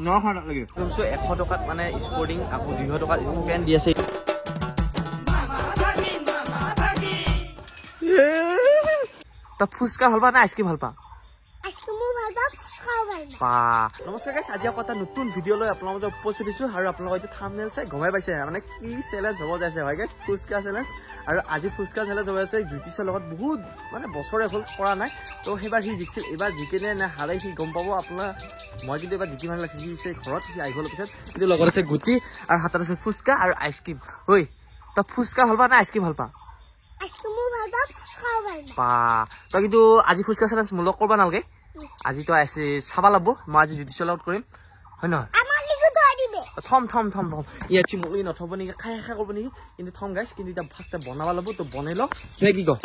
নশ লাগে 100 টকাত মানে স্পৰ্টিং আকৌ 200 টকাত পেন দি আছে তা ফুচকা ভাল পা না আইসক্রিম ভাল পা নমস্কাৰ গাইছ আজি আকৌ এটা নতুন ভিডিঅ' লৈ আপোনালোকৰ মাজত উপস্থিত দিছোঁ আৰু আপোনালোকৰ এতিয়া থাম্বনেইল চাই গমাই পাইছে মানে কি চেলেঞ্জ হ'ব যাইছে হয় গাইছ ফুচকা চেলেঞ্জ আৰু আজি ফুচকা চেলেঞ্জ হ'ব আছে জ্যোতিষৰ লগত বহুত মানে বছৰে হ'ল কৰা নাই তো সেইবাৰ সি জিকিছিল এইবাৰ জিকিলে নে হাৰে সি গম পাব আপোনাৰ মই কিন্তু এবাৰ জিকি ভাল লাগিছে সি ঘৰত সি আহি গ'ল পিছত কিন্তু লগত আছে গুটি আৰু হাতত আছে ফুচকা আৰু আইচক্ৰীম ঐ তই ফুচকা ভাল পা না আইচক্ৰীম ভাল পা তই কিন্তু আজি ফুচকা চেলেঞ্জ মোৰ লগত কৰিব নালাগে আজি তো আছে চাবা লাগব মই আজি জ্যোতিষৰ লগত কৰিম হয় নহয় থম ইয়াত মুলি নথব নেকি খাই কৰিব নেকি কিন্তু থম গাইছ কিন্তু এতিয়া ফাৰ্ষ্টে বনাব লাগব তো বনাই লওক নে কি কওঁ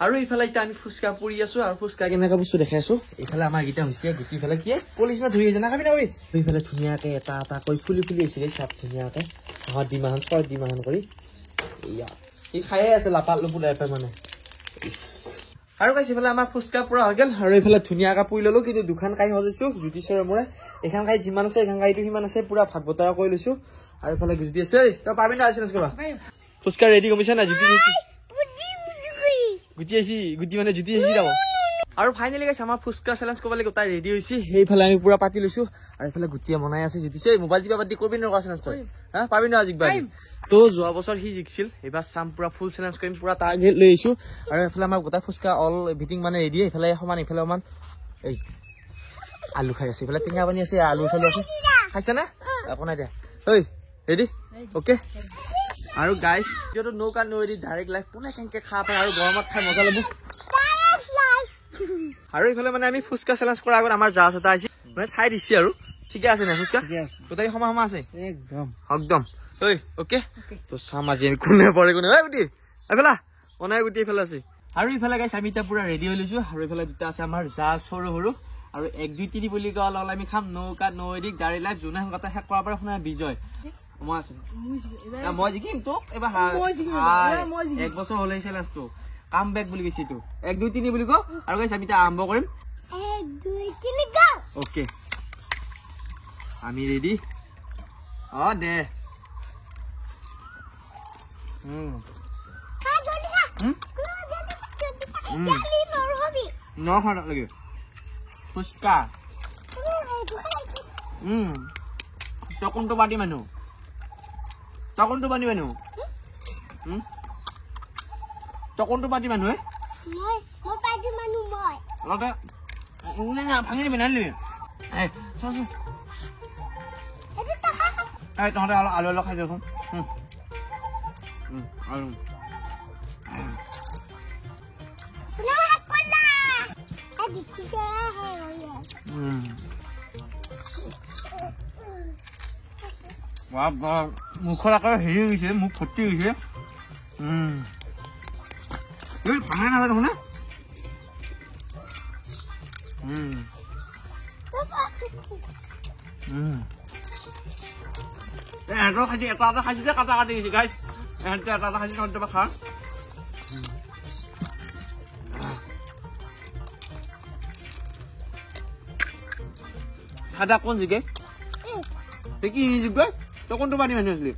আৰু এইফালে এতিয়া আমি ফুচকা পুৰি আছো আৰু ফুচকা কেনেকুৱা বস্তু দেখাই আছো এইফালে আমাৰ গীতা হৈছে গুটি ফালে কি পলিচ না ধুই আছে না খাবি না এইফালে ধুনীয়াকে এটা এটা কৈ ফুলি আহিছিলে চাপ ধুনীয়াকে হাত দিমাহন ছয় দিমাহন কৰি ইয়া ই খায়ে আছে লাপাত লুপুল এপাই মানে আৰু গাইছ এইফালে আমাৰ ফুচকা পুৰা হৈ গ'ল আৰু এইফালে ধুনীয়াকৈ পুৰি ল'লো কিন্তু দুখন কাঁহী সজাইছো জ্যোতিষৰ মোৰে এইখন কাঁহী যিমান আছে এইখন কাঁহীটো সিমান আছে পুৰা ভাত বতৰা কৰি লৈছো আৰু এইফালে গুটি আছে তই পাবি না চেলেঞ্জ কৰা ফুচকা ৰেডি গমিছে না জ্যোতি গুটি আছি গুটি মানে জ্যোতি আছি যাব আৰু ফাইনেলি গাইছ আমাৰ ফুচকা চেলেঞ্জ কৰিবলৈ গোটাই ৰেডি হৈছে সেইফালে আমি পুৰা পাতি লৈছো আৰু এইফালে গুটিয়ে বনাই আছে জ্যোতি মোবাইল দিবা বাদ দি কৰবি নকৰা চেলেঞ্জ তই হা পাবি না আজিকবাৰ তো যোৱা বছৰ সি জিকিছিল এইবাৰ চাম পুৰা ফুল চেলেঞ্জ কৰিম পুৰা টাৰ্গেট লৈ আহিছো আৰু এইফালে আমাৰ গোটাই ফুচকা অল এভিথিং মানে ৰেডি এইফালে সমান এইফালে সমান এই আলু খাই আছে এইফালে টেঙা পানী আছে আলু চালু আছে খাইছে না একো নাই দে ঐ ৰেডি অ'কে আৰু গাইছ ভিডিঅ'টো নৌকা নৈ ডাইৰেক্ট লাইভ কোনে কেনেকৈ খাব পাৰে আৰু গৰমত খাই মজা ল'ব আৰু এইফালে মানে আমি ফুচকা চেলেঞ্জ কৰাৰ আগত আমাৰ জাহাজ এটা আহিছে মানে চাই দিছে আৰু ঠিকে আছে নে ফুচকা গোটেই সময় আছে একদম ঐ অ'কে তো চাম আজি আমি কোনে পৰে কোনে ঐ গুটি এইফালে বনাই গুটি এইফালে আছে আৰু ইফালে গাইছ আমি এতিয়া পুৰা ৰেডি হৈ লৈছো আৰু এইফালে দুটা আছে আমাৰ জাহাজ সৰু সৰু আৰু 1 2 3 বুলি কোৱা অলপ আমি খাম নৌকা নৈদিক গাড়ী লাইভ যোনে সোনকালে শেষ কৰাৰ পৰা শুনা বিজয় মই আছো মই জিকিম তোক এবাৰ এক বছৰ হ'লে চেলেঞ্জটো কাম বেক বুলি কৈছে এইটো 1 2 3 বুলি কওঁ আৰু গাইছ আমি এতিয়া আৰম্ভ কৰিম 1 2 3 গো অ'কে আমি ৰেডি দে লাগে ফুচকা কোনটো পাতি মানুহ কোনটো পাতি মানুহ কোনটো পাতি মানুহ ভাঙি দিবি নানিবি তহঁতে আলু অলপ খাই দিয়কচোন আলু মুখত আকৌ হেৰি হৈছে মুখ ফটি হৈছে ভাঙা নাযায় দেখোন এহঁতৰ খাইছে এটা এটা খাইছে যে কাটা কাটি গৈছে গাইছ এহঁতে এটা এটা খাইছে তহঁতে খা খাদা কোন জিকে কি জিকে তই কোনটো পানী মানুহ আছিলি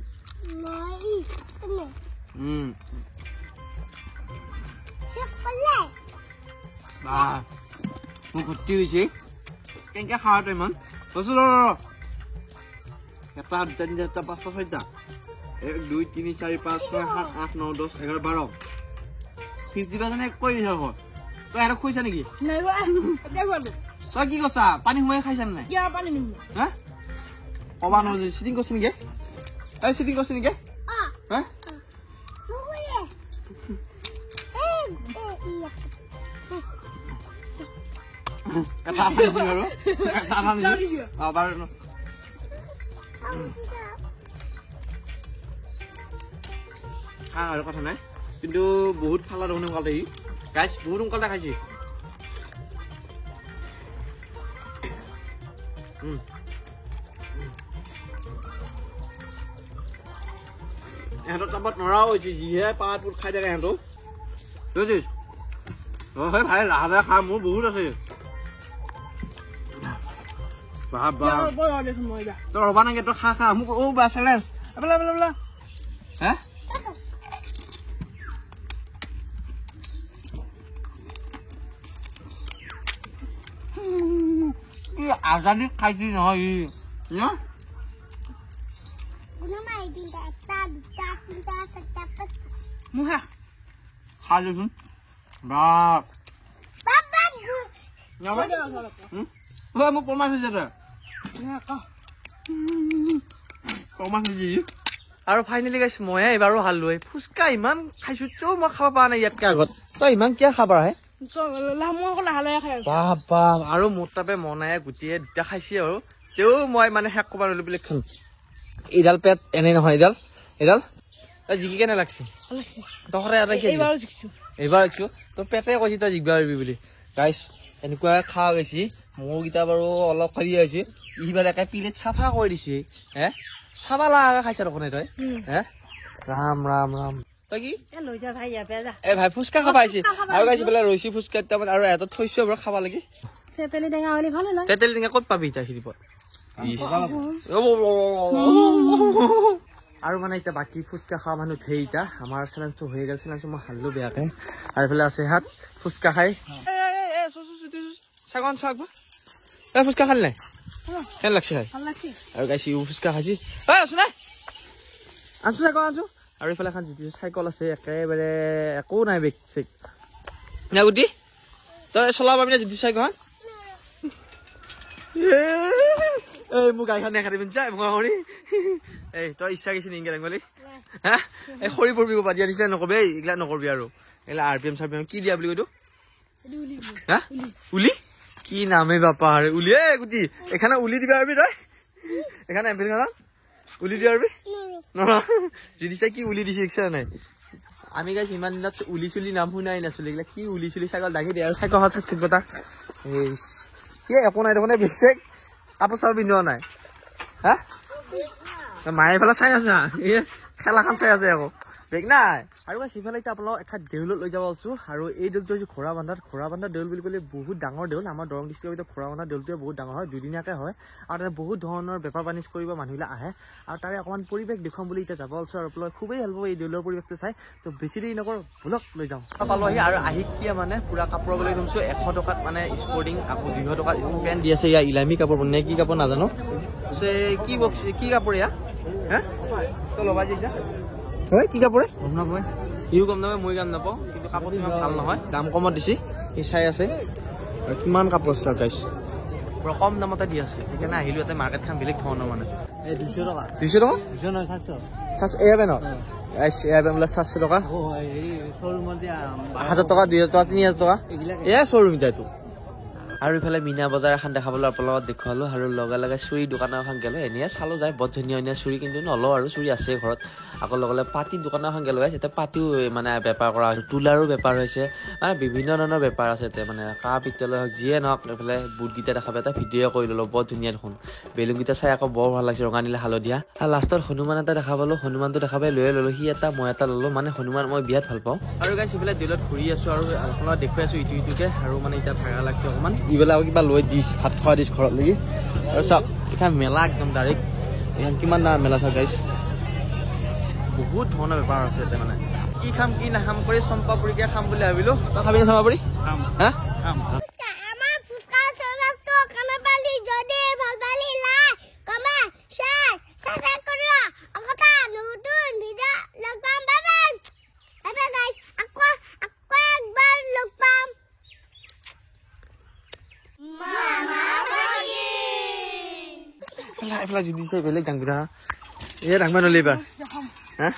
মোক ভৰ্তি হৈছে কেনেকে খাৱা তই ইমান বস্তু এটা দুটা তিনিটা পাঁচটা ছয়টা 1 2 3 4 5 6 7 8 9 10 11 12 50% কৈ দিছ ঘৰ তই আৰু খুইছা নেকি তই কি কৈছা পানী সোমাই খাইছা নাই হা কবা ন চিটিং কৰিছে নেকি এই চিটিং কৰিছে নেকি হা এটা পানী আৰু এটা পানী বাৰু আৰু কথা নাই কিন্তু বহুত খালা দেখোন সোনকালে সি গাইছ বহুত সোনকালে খাইছে এহঁতৰ টাবত নৰাও হৈছে যিহে পাত খাই থাকে এহঁতো বুজিছ হয় ভাই লাহে লাহে খা মোৰ বহুত আছে তই ৰবা নাগে তই খা খা মোক বা চেলেঞ্জ হে আজাদি খাইছি নহয় ই খা দেচোন বাপ মোক প্ৰমাণ হৈছে আৰু ফাইনেলি গাইছ ময়ে এইবাৰো হালো ফুচকা ইমান খাইছো তেও মই খাব পৰা নাই ইয়াতকে আগত তই ইমান কিয় খাবা হে আৰু মোৰ তাপে মনাই গুটিয়ে দুটা খাইছি আৰু তেও মই মানে শেষ কব নোৱাৰিলো বুলি খাম এইডাল পেট এনেই নহয় এইডাল তই জিকি কেনে লাগছে তহঁতে এইবাৰ তোৰ পেটে কৈছি তই জিকিব পাৰিবি বুলি গাইছ এনেকুৱা খোৱা গৈছি মোৰকেইটা বাৰু অলপ খালি আহিছে ইবাৰ একে প্লেট চাফা কৰি দিছে হে চাবা লাগা খাইছা দেখোন তই হে ৰাম ৰাম ৰাম তই কি এ ভাই ফুচকা খাবা আহিছে আৰু গাইছি বোলে ৰৈছি ফুচকা তাৰমানে আৰু এটা থৈছো বাৰু খাবা লাগি তেতেলি টেঙা ক'ত পাবি এতিয়া সিদিপ আৰু মানে এতিয়া বাকী ফুচকা খোৱা মানুহ ধেই এতিয়া আমাৰ চেলেঞ্জটো হৈ গ'ল চেলেঞ্জটো মই হাৰলো বেয়াকে আৰু এইফালে আছে হাত ফুচকা খাই চাগন চাগ ফুচকা খালি নাই কেন লাগছে খাই আৰু গাইছি ফুচকা খাইছি আনছো চাইকেল আনছো আৰু এইফালে এখন যিটো চাইকেল আছে একেবাৰে একো নাই বেগ চেক না গুটি তই চলাব পাৰিবি না যিটো চাইকেল এই মোক গাড়ীখন দেখাই দিবি চাই মোক কৰি এই তই ইচ্ছা গৈছে নেকি বুলি হা এই খৰি পৰিবি ক'বা দিয়া নিচিনা নকবি এইগিলা নকৰবি আৰু এইগিলা RPM চাৰপিএম কি দিয়া বুলি কৈতো হা উলি কি নামে বাপা উলি এ গুটি এখানে উলি দিবা পাৰিবি তই এখানে এম্পেল খানা উলি দিয়া পাৰিবি নৰা যদি চাই কি উলি দিছে ইচ্ছা নাই আমি গাইছ ইমান দিনত উলি চুলি নাম শুনাই নাছিলো এইগিলা কি উলি চুলি চাইকেল দাঙি দিয়ে আৰু চাইকেল হাত চাক কথা এই একো নাই দেখোন বেছি কাপোৰ চাপোৰ পিন্ধোৱা নাই হা মায়ে এইফালে চাই আছে খেলাখন চাই আছে আকৌ বেগ নাই আৰু সিফালে এতিয়া আপোনালোক এঠাইত দেউলত লৈ যাব আছো আৰু এই দেউলটো হৈছে ঘোঁৰা বান্ধা দেউল বুলি ক'লে বহুত ডাঙৰ দেউল আমাৰ দৰং ডিষ্ট্ৰিক্টৰ ভিতৰত ঘোঁৰা বান্ধা দেউলটোৱে বহুত ডাঙৰ হয় দুদিনীয়াকৈ হয় আৰু তাতে বহুত ধৰণৰ বেপাৰ বাণিজ্য কৰিব মানুহবিলাক আহে আৰু তাৰে অকণমান পৰিৱেশ দেখুৱাম বুলি এতিয়া যাব আছো আৰু আপোনালোক খুবেই ভাল পাব এই দেউলৰ পৰিৱেশটো চাই তো বেছি দেৰি নকৰোঁ ব'লক লৈ যাওঁ পালোঁ আহি আৰু আহি কিয় মানে পুৰা কাপোৰ লৈ থৈছোঁ 100 টকাত মানে স্পৰ্টিং আকৌ 200 টকাত পেণ্ট দি আছে ইয়াৰ ইলামী কাপোৰ নে কি কাপোৰ নাজানো কি বক্স কি কাপোৰ ইয়া হা তই ল'বা যাইছা হয় কি কাপোৰে গম নাপায় ইও গম নাপায় মই গম নাপাওঁ কিন্তু কাপোৰটো ইমান ভাল নহয় দাম কমত দিছে সি চাই আছে আৰু কিমান কাপোৰ চাৰ গাইছ পুৰা কম দামতে দি আছে সেইকাৰণে আহিলো ইয়াতে মাৰ্কেটখন বেলেগ ধৰণৰ মানে 200 টকা 200 টকা 200 নহয় 700 এয়া বেন এয়া বেন বোলে 700 টকা শ্বৰুমত 1000 টকা 2000 টকা 3000 টকা এয়া শ্বৰুম এটাটো আৰু ইফালে মিনা বজাৰ এখন দেখাবলৈ আপোনালোকক দেখুৱালো আৰু লগে লগে চুৰি দোকান এখন গেলো এনেই চালো যায় বৰ ধুনীয়া ধুনীয়া চুৰি কিন্তু নলওঁ আৰু চুৰি আছে ঘৰত আকৌ লগে লগে পাতি দোকান এখন গেলো এতিয়া পাতিও মানে বেপাৰ কৰা হৈছে তোলাৰো বেপাৰ হৈছে মানে বিভিন্ন ধৰণৰ বেপাৰ আছে এতিয়া মানে কাঁহ পিতলৰ হওক যিয়ে নহওক এইফালে বুটকেইটা দেখাব এটা ভিডিঅ' কৰি ল'লো বৰ ধুনীয়া দেখোন বেলুনকেইটা চাই আকৌ বৰ ভাল লাগিছে ৰঙা নীলা হালধীয়া আৰু লাষ্টত হনুমান এটা দেখা পালো হনুমানটো দেখা পাই লৈয়ে ল'লো সি এটা মই এটা ল'লো মানে হনুমান মই বিৰাট ভাল পাওঁ আৰু গাইছ এইফালে দেউলত ঘূৰি আছো আৰু আপোনালোকক দেখুৱাই আছো ইটোকে আৰু মানে এতিয়া ভাগা লাগছে অকণমান ইফালে আকৌ কিবা লৈ দিছ ভাত খোৱা দিছ ঘৰত লাগি আৰু চাওক এতিয়া মেলা একদম ডাইৰেক্ট এখন কিমান ডাঙৰ মেলা চাওক গাইছ বহুত ধৰণৰ বেপাৰ আছে এতিয়া মানে কি খাম কি নাখাম কৰি চম্পাপুৰিকে খাম বুলি ভাবিলো তই খাবি না চম্পাপুৰি হা আমাৰ ফুচকা চেনেলটো কামেপালি যদি ভাল পালি লাইক কমেন্ট শেয়াৰ সাবস্ক্ৰাইব কৰিবা আগতে নতুন ভিডিঅ' লগ পাম বাই বাই গাইস আকৌ একবাৰ লগ পাম মামা বাগি এইফালে যদি বেলেগ ডাঙৰ এ ডাঙৰ নলি এইবাৰ হা